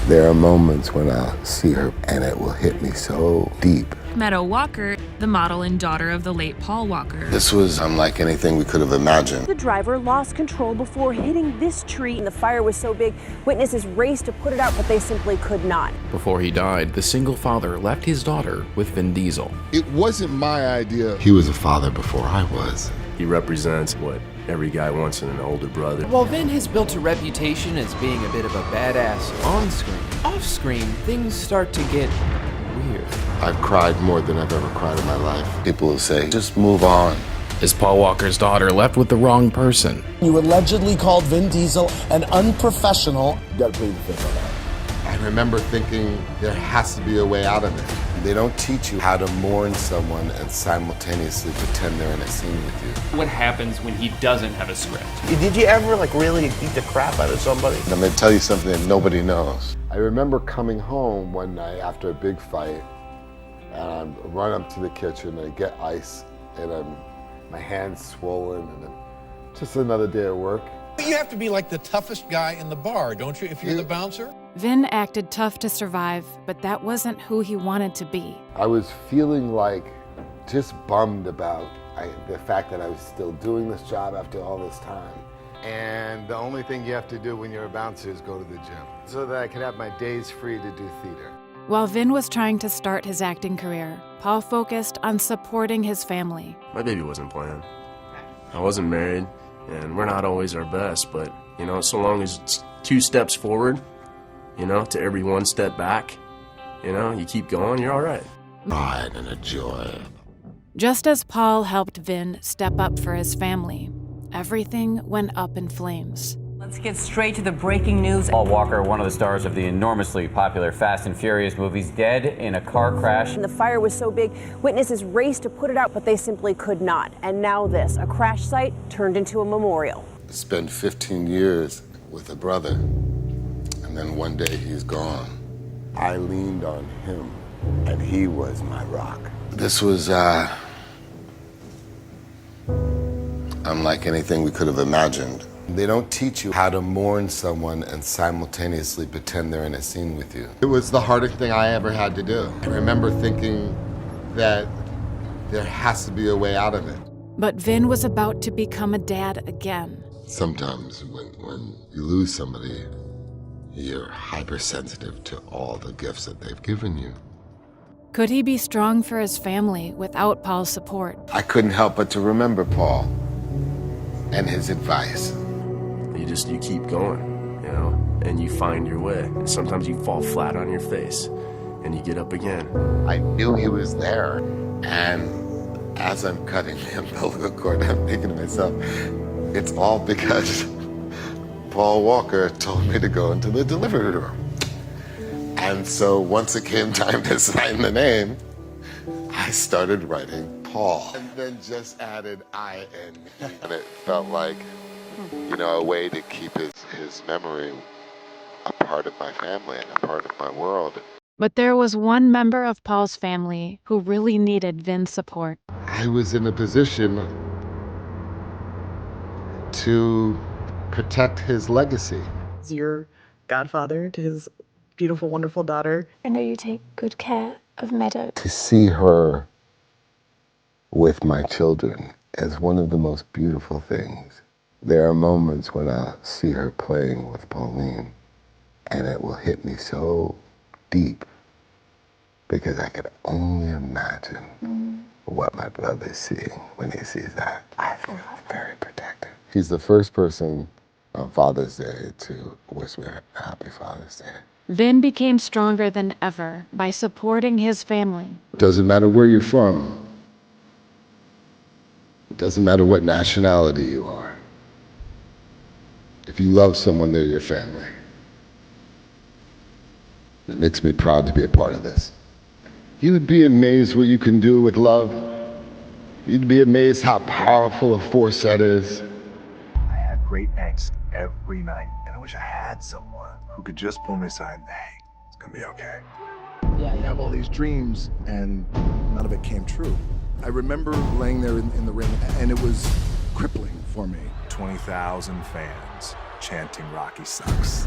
There are moments when I'll see her and it will hit me so deep. Meadow Walker, the model and daughter of the late Paul Walker. This was unlike anything we could have imagined. The driver lost control before hitting this tree, and the fire was so big, witnesses raced to put it out, but they simply could not. Before he died, the single father left his daughter with Vin Diesel. It wasn't my idea. He was a father before I was. He represents what every guy wants in an older brother. While Vin has built a reputation as being a bit of a badass on screen, off screen, things start to get weird. I've cried more than I've ever cried in my life. People will say, just move on. Is Paul Walker's daughter left with the wrong person? You allegedly called Vin Diesel an unprofessional. You gotta plead the fifth on that. I remember thinking there has to be a way out of it. They don't teach you how to mourn someone and simultaneously pretend they're in a scene with you. What happens when he doesn't have a script? Did you ever really beat the crap out of somebody? I'm gonna tell you something that nobody knows. I remember coming home one night after a big fight, and I run up to the kitchen, I get ice, and my hand's swollen, and then just another day at work. You have to be like the toughest guy in the bar, don't you, if you're the bouncer? Vin acted tough to survive, but that wasn't who he wanted to be. I was feeling like just bummed about the fact that I was still doing this job after all this time. And the only thing you have to do when you're a bouncer is go to the gym, so that I could have my days free to do theater. While Vin was trying to start his acting career, Paul focused on supporting his family. My baby wasn't planned. I wasn't married, and we're not always our best, but, you know, so long as it's 2 steps forward, you know, to every 1 step back, you know, you keep going, you're all right. Pride and a joy. Just as Paul helped Vin step up for his family, everything went up in flames. Let's get straight to the breaking news. Paul Walker, one of the stars of the enormously popular Fast and Furious movies, dead in a car crash. And the fire was so big, witnesses raced to put it out, but they simply could not. And now this, a crash site turned into a memorial. Spent 15 years with a brother, and then one day he's gone. I leaned on him, and he was my rock. This was unlike anything we could have imagined. They don't teach you how to mourn someone and simultaneously pretend they're in a scene with you. It was the hardest thing I ever had to do. I remember thinking that there has to be a way out of it. But Vin was about to become a dad again. Sometimes when you lose somebody, you're hypersensitive to all the gifts that they've given you. Could he be strong for his family without Paul's support? I couldn't help but to remember Paul and his advice. You keep going, you know, and you find your way. And sometimes you fall flat on your face, and you get up again. I knew he was there, and as I'm cutting the umbilical cord, I'm thinking to myself, it's all because Paul Walker told me to go into the delivery room. And so once it came time to sign the name, I started writing Paul, and then just added I-N-E. And it felt like, you know, a way to keep his memory a part of my family and a part of my world. But there was one member of Paul's family who really needed Vin's support. I was in a position to protect his legacy. Your godfather to his beautiful, wonderful daughter. I know you take good care of Meadow. To see her with my children is one of the most beautiful things. There are moments when I see her playing with Pauline, and it will hit me so deep because I could only imagine what my brother's seeing when he sees that. I feel very protected. She's the first person on Father's Day to wish me a happy Father's Day. Vin became stronger than ever by supporting his family. Doesn't matter where you're from. It doesn't matter what nationality you are. If you love someone, they're your family. It makes me proud to be a part of this. You would be amazed what you can do with love. You'd be amazed how powerful a force that is. I had great angst every night, and I wish I had someone who could just pull me aside and, hey, it's gonna be okay. Yeah. You have all these dreams, and none of it came true. I remember laying there in the ring, and it was crippling for me. 20,000 fans chanting Rocky sucks.